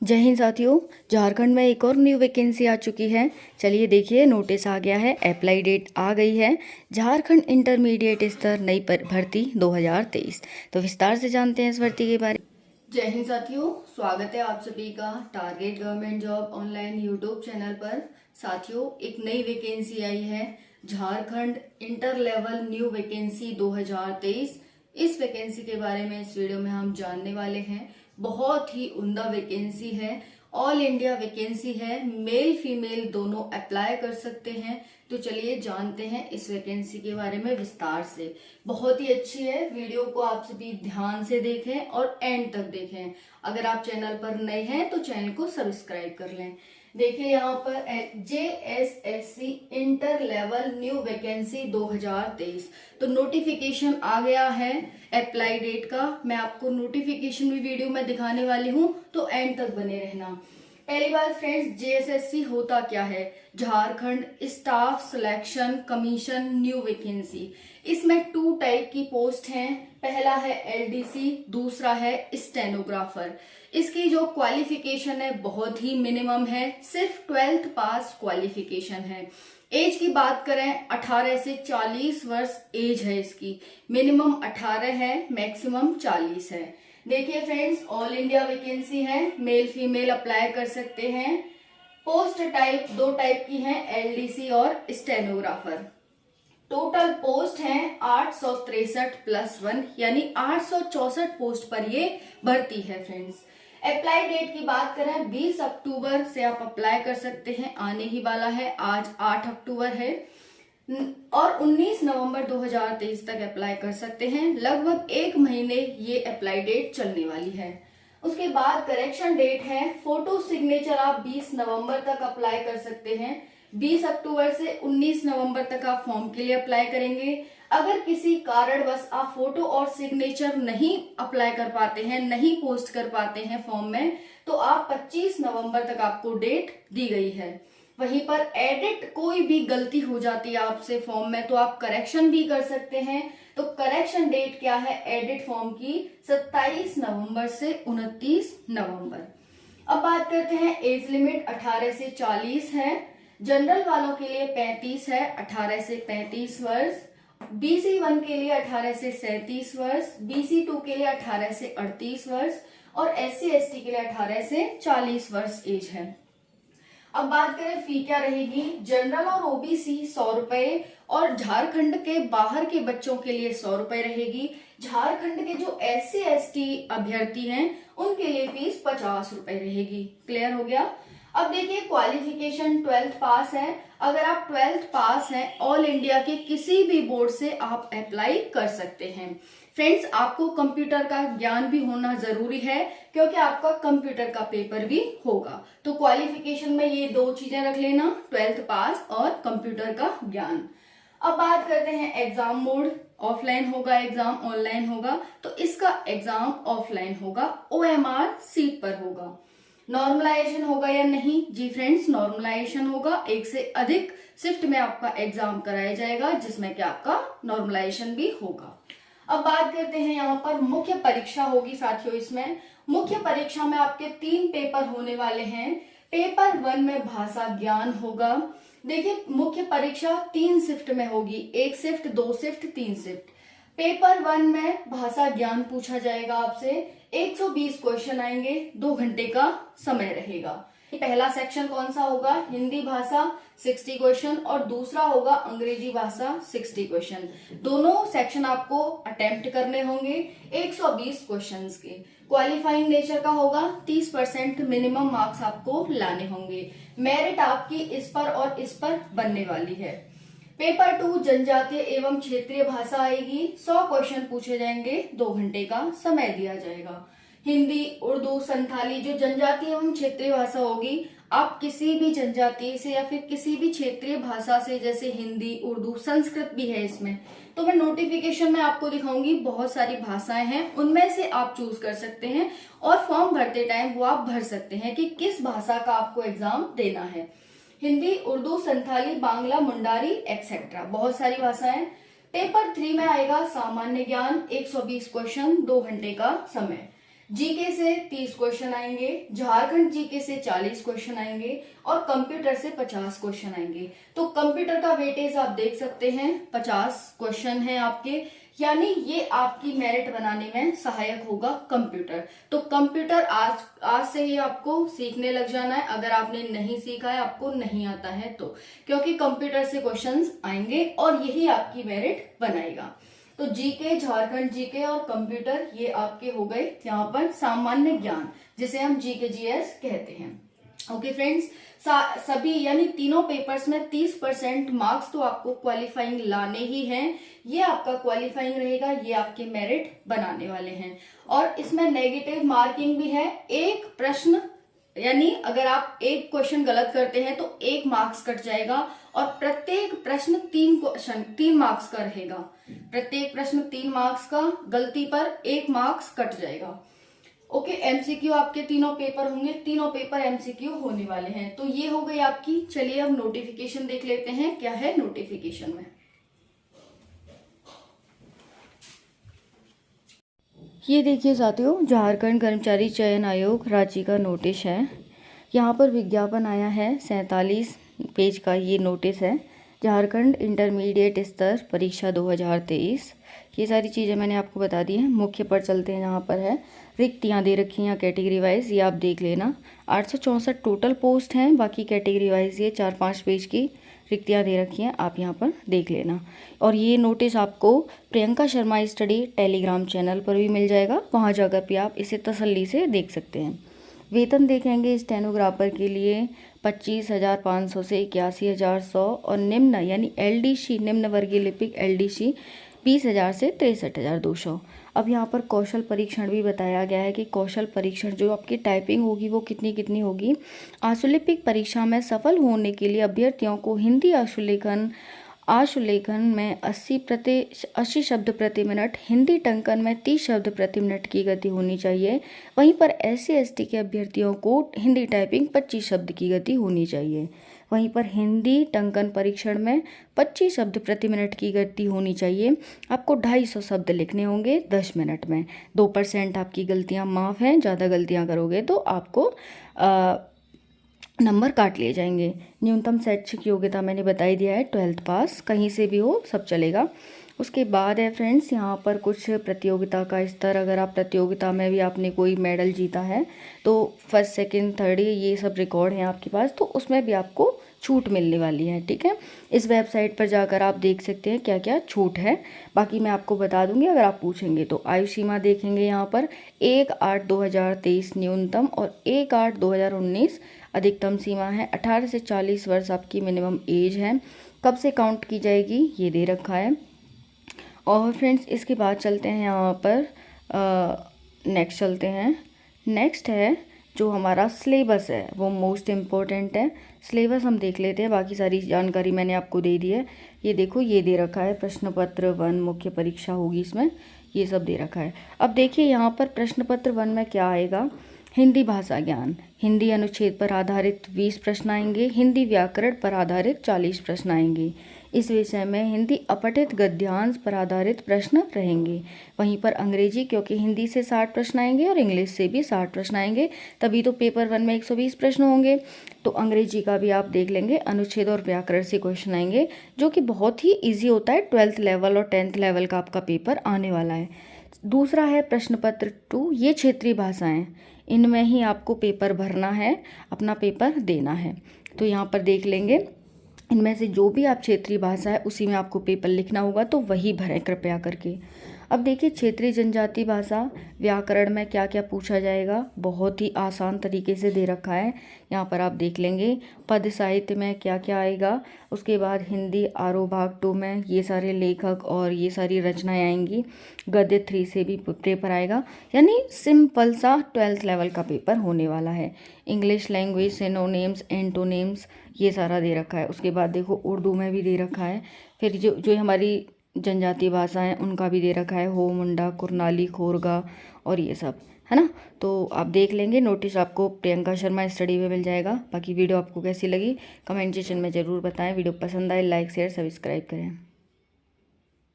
जय हिंद साथियों। झारखंड में एक और न्यू वैकेंसी आ चुकी है। चलिए देखिए, नोटिस आ गया है, अप्लाई डेट आ गई है। झारखंड इंटरमीडिएट स्तर नई भर्ती 2023। तो विस्तार से जानते हैं इस भर्ती के बारे में। जय हिंद साथियों, स्वागत है आप सभी का target government job online YouTube channel पर। साथियों, एक नई वैकेंसी आई है, Jharkhand inter level new vacancy 2023। इस वैकेंसी के बारे में इस वीडियो में हम जानने वाले हैं। बहुत ही उम्दा वैकेंसी है, ऑल इंडिया वैकेंसी है, मेल फीमेल दोनों अप्लाई कर सकते हैं। तो चलिए जानते हैं इस वैकेंसी के बारे में विस्तार से। बहुत ही अच्छी है, वीडियो को आप सभी ध्यान से देखें और एंड तक देखें। अगर आप चैनल पर नए हैं तो चैनल को सब्सक्राइब कर लें। देखिए यहाँ पर JSSC inter level new vacancy 2023। तो नोटिफिकेशन आ गया है अप्लाई डेट का। मैं आपको नोटिफिकेशन भी वीडियो में दिखाने वाली हूँ, तो एंड तक बने रहना। पहली बात फ्रेंड्स, JSSC होता क्या है? Jharkhand staff selection commission new vacancy. इसमें 2 टाइप की पोस्ट हैं। पहला है LDC, दूसरा है स्टेनोग्राफर। इसकी जो क्वालिफिकेशन है बहुत ही मिनिमम है, सिर्फ 12th पास क्वालिफिकेशन है। एज की बात करें 18 से 40 वर्ष एज है इसकी। मिनिमम 18 है, मैक्सिमम 40 है। देखिए फ्रेंड्स, ऑल इंडिया वैकेंसी है, मेल फीमेल अप्लाई कर सकते हैं। पोस्ट टाइप 2 टाइप की हैं, LDC और स्टेनोग्राफर। टोटल पोस्ट है 863+1, यानी 864 पोस्ट पर ये भर्ती है फ्रेंड्स। अप्लाई डेट की बात करें 20 अक्टूबर से आप अप्लाई कर सकते हैं, आने ही वाला है। आज 8 अक्टूबर है और 19 नवंबर 2023 तक अप्लाई कर सकते हैं। लगभग 1 महीने ये अप्लाई डेट चलने वाली है। उसके बाद करेक्शन डेट है, फोटो सिग्नेचर आप 20 नवंबर तक अप्लाई कर सकते हैं। 20 अक्टूबर से 19 नवंबर तक आप फॉर्म के लिए अप्लाई करेंगे। अगर किसी कारणवश आप फोटो और सिग्नेचर नहीं अप्लाई कर पाते हैं, नहीं पोस्ट कर पाते हैं फॉर्म में, तो आप 25 नवंबर तक आपको डेट दी गई है। वहीं पर एडिट कोई भी गलती हो जाती है आपसे फॉर्म में, तो आप करेक्शन भी कर सकते हैं। तो करेक्शन डेट क्या है एडिट फॉर्म की? 27 नवंबर से 29 नवंबर। अब बात करते हैं, एज लिमिट 18 से 40 है। जनरल वालों के लिए 35 है, 18 से 35 वर्ष। BC1 के लिए 18 से 37 वर्ष, BC2 के लिए 18 से 38 वर्ष और SC ST के लिए 18 से 40 वर्ष एज है। अब बात करें फी क्या रहेगी। जनरल और OBC 100 रुपए और झारखंड के बाहर के बच्चों के लिए 100 रुपए रहेगी। झारखंड के जो SC ST अभ्यर्थी हैं उनके लिए फीस 50 रुपए रहेगी। क्लियर हो गया। अब देखिए, क्वालिफिकेशन 12th पास है। अगर आप 12th पास हैं, ऑल इंडिया के किसी भी बोर्ड से आप अप्लाई कर सकते हैं। फ्रेंड्स, आपको कंप्यूटर का ज्ञान भी होना जरूरी है, क्योंकि आपका कंप्यूटर का पेपर भी होगा। तो क्वालिफिकेशन में ये 2 चीजें रख लेना, 12th पास और कंप्यूटर का ज्ञान। अब बात करते हैं एग्जाम मोड। ऑफलाइन होगा एग्जाम, ऑनलाइन होगा। तो इसका एग्जाम ऑफलाइन होगा, OMR सीट पर होगा। नॉर्मलाइजेशन होगा या नहीं? जी फ्रेंड्स, नॉर्मलाइजेशन होगा। 1 से अधिक शिफ्ट में आपका एग्जाम कराया जाएगा, जिसमें कि आपका नॉर्मलाइजेशन भी होगा। अब बात करते हैं, यहाँ पर मुख्य परीक्षा होगी साथियों। इसमें मुख्य परीक्षा में आपके 3 पेपर होने वाले हैं। पेपर 1 में भाषा ज्ञान होगा। देखिए, मुख्य परीक्षा 3 शिफ्ट में होगी, 1 शिफ्ट, 2 शिफ्ट, 3 शिफ्ट। पेपर 1 में भाषा ज्ञान पूछा जाएगा आपसे। 120 क्वेश्चन आएंगे, 2 घंटे का समय रहेगा। पहला सेक्शन कौन सा होगा? हिंदी भाषा 60 क्वेश्चन और दूसरा होगा अंग्रेजी भाषा 60 क्वेश्चन। दोनों सेक्शन आपको अटेम्प्ट करने होंगे 120 क्वेश्चंस के। क्वालिफाइंग नेचर का होगा, 30% मिनिमम मार्क्स आपको लाने होंगे। मेरिट आपकी इस पर और इस पर बनने वाली है। पेपर 2 जनजातीय एवं क्षेत्रीय भाषा आएगी। 100 क्वेश्चन पूछे जाएंगे, 2 घंटे का समय दिया जाएगा। हिंदी, उर्दू, संथाली जो जनजातीय एवं क्षेत्रीय भाषा होगी, आप किसी भी जनजातीय से या फिर किसी भी क्षेत्रीय भाषा से, जैसे हिंदी, उर्दू, संस्कृत भी है इसमें, तो मैं नोटिफिकेशन में आपको दिखाऊंगी। बहुत सारी भाषाएं हैं, उनमें से आप चूज कर सकते हैं और फॉर्म भरते टाइम वो आप भर सकते हैं कि किस भाषा का आपको एग्जाम देना है। हिंदी, उर्दू, संथाली, बांग्ला, मुंडारी एक्सेट्रा, बहुत सारी भाषाएं। पेपर 3 में आएगा सामान्य ज्ञान, 120 क्वेश्चन, 2 घंटे का समय। जीके से 30 क्वेश्चन आएंगे, झारखंड जीके से 40 क्वेश्चन आएंगे और कंप्यूटर से 50 क्वेश्चन आएंगे। तो कंप्यूटर का वेटेज आप देख सकते हैं 50 क्वेश्चन है आपके, यानी ये आपकी मेरिट बनाने में सहायक होगा कंप्यूटर। तो कंप्यूटर आज से ही आपको सीखने लग जाना है, अगर आपने नहीं सीखा है, आपको नहीं आता है तो, क्योंकि कंप्यूटर से क्वेश्चंस आएंगे और यही आपकी मेरिट बनाएगा। तो जीके, झारखंड जीके और कंप्यूटर ये आपके हो गए यहाँ पर सामान्य ज्ञान, जिसे हम जीके जीएस कहते हैं। ओके फ्रेंड्स, सभी यानी तीनों पेपर्स में 30% मार्क्स तो आपको क्वालिफाइंग लाने ही हैं। ये आपका क्वालिफाइंग रहेगा, ये आपके मेरिट बनाने वाले हैं। और इसमें नेगेटिव मार्किंग भी है, एक प्रश्न यानी अगर आप एक क्वेश्चन गलत करते हैं तो 1 मार्क्स कट जाएगा और प्रत्येक प्रश्न 3 मार्क्स का रहेगा। प्रत्येक प्रश्न 3 मार्क्स का, गलती पर 1 मार्क्स कट जाएगा। ओके, एमसीक्यू आपके तीनों पेपर होंगे, तीनों पेपर एमसीक्यू होने वाले हैं। तो ये हो गई आपकी। चलिए अब नोटिफिकेशन देख लेते हैं, क्या है नोटिफिकेशन में। ये देखिए साथियों, झारखंड कर्मचारी चयन आयोग रांची का नोटिस है। यहाँ पर विज्ञापन आया है, 47 पेज का ये नोटिस है। झारखंड इंटरमीडिएट स्तर परीक्षा 2023, ये सारी चीज़ें मैंने आपको बता दी हैं। मुख्य पर चलते हैं, यहाँ पर है रिक्तियाँ दे रखी हैं कैटेगरी वाइज, ये आप देख लेना। 864 टोटल पोस्ट हैं, बाकी कैटेगरी वाइज ये 4-5 पेज की रिक्तियाँ दे रखी हैं, आप यहाँ पर देख लेना। और ये नोटिस आपको Priyanka Sharma study Telegram channel पर भी मिल जाएगा, वहाँ जाकर भी आप इसे तसल्ली से देख सकते हैं। वेतन देखेंगे स्टेनोग्राफर के लिए 25,500 से 81,100 और निम्न यानी एलडीसी निम्न वर्गीय लिपिक एलडीसी 20,000 से 63,200। अब यहाँ पर कौशल परीक्षण भी बताया गया है कि कौशल परीक्षण जो आपकी टाइपिंग होगी वो कितनी होगी। आशुलिपिक परीक्षा में सफल होने के लिए अभ्यर्थियों को हिंदी आशुलेखन में 80 शब्द प्रति मिनट, हिंदी टंकन में 30 शब्द प्रति मिनट की गति होनी चाहिए। वहीं पर SC/ST के अभ्यर्थियों को हिंदी टाइपिंग 25 शब्द की गति होनी चाहिए। वहीं पर हिंदी टंकन परीक्षण में 25 शब्द प्रति मिनट की गति होनी चाहिए। आपको 250 शब्द लिखने होंगे 10 मिनट में। 2% आपकी गलतियां माफ़ हैं, ज़्यादा गलतियां करोगे तो आपको नंबर काट लिए जाएंगे। न्यूनतम शैक्षिक योग्यता मैंने बताई दिया है, 12th पास, कहीं से भी हो सब चलेगा। उसके बाद है फ्रेंड्स यहाँ पर कुछ प्रतियोगिता का स्तर, अगर आप प्रतियोगिता में भी आपने कोई मेडल जीता है तो 1st, 2nd, 3rd ये सब रिकॉर्ड हैं आपके पास, तो उसमें भी आपको छूट मिलने वाली है। ठीक है, इस वेबसाइट पर जाकर आप देख सकते हैं क्या क्या छूट है, बाकी मैं आपको बता दूंगी अगर आप पूछेंगे तो। आयु सीमा देखेंगे यहाँ पर 1/8/2023 न्यूनतम और 1/8/2019 अधिकतम सीमा है। 18 से 40 वर्ष आपकी मिनिमम एज है। कब से काउंट की जाएगी ये दे रखा है। और फ्रेंड्स इसके बाद चलते हैं यहाँ पर नेक्स्ट चलते हैं। नेक्स्ट है जो हमारा सिलेबस है वो मोस्ट इम्पोर्टेंट है। सिलेबस हम देख लेते हैं, बाकी सारी जानकारी मैंने आपको दे दी है। ये देखो, ये दे रखा है प्रश्न पत्र 1 मुख्य परीक्षा होगी, इसमें ये सब दे रखा है। अब देखिए यहाँ पर प्रश्न पत्र 1 में क्या आएगा। हिंदी भाषा ज्ञान, हिंदी अनुच्छेद पर आधारित 20 प्रश्न आएंगे। हिंदी व्याकरण पर आधारित 40 प्रश्न आएंगे। इस विषय में हिंदी अपठित गद्यांश पर आधारित प्रश्न रहेंगे। वहीं पर अंग्रेजी, क्योंकि हिंदी से 60 प्रश्न आएंगे और इंग्लिश से भी 60 प्रश्न आएंगे, तभी तो पेपर 1 में 120 प्रश्न होंगे। तो अंग्रेजी का भी आप देख लेंगे, अनुच्छेद और व्याकरण से क्वेश्चन आएंगे, जो कि बहुत ही ईजी होता है। 12th लेवल और 10th लेवल का आपका पेपर आने वाला है। दूसरा है प्रश्न पत्र 2, ये क्षेत्रीय भाषाएं, इनमें ही आपको पेपर भरना है, अपना पेपर देना है। तो यहाँ पर देख लेंगे, इनमें से जो भी आप क्षेत्रीय भाषा है उसी में आपको पेपर लिखना होगा, तो वही भरें कृपया करके। अब देखिए क्षेत्रीय जनजाति भाषा व्याकरण में क्या क्या पूछा जाएगा, बहुत ही आसान तरीके से दे रखा है, यहाँ पर आप देख लेंगे। पद साहित्य में क्या क्या आएगा, उसके बाद हिंदी आरोह भाग 2 में ये सारे लेखक और ये सारी रचनाएं आएंगी। गद्य 3 से भी पेपर आएगा, यानी सिंपल सा 12th लेवल का पेपर होने वाला है। इंग्लिश लैंग्वेज, सिनोनिम्स, एंटोनिम्स, ये सारा दे रखा है। उसके बाद देखो उर्दू में भी दे रखा है। फिर जो हमारी जनजातीय भाषाएं उनका भी दे रखा है, हो, मुंडा, कुरनाली, खोरगा और ये सब, है ना। तो आप देख लेंगे, नोटिस आपको प्रियंका शर्मा स्टडी में मिल जाएगा। बाकी वीडियो आपको कैसी लगी कमेंट सेक्शन में ज़रूर बताएं। वीडियो पसंद आए लाइक शेयर सब्सक्राइब करें।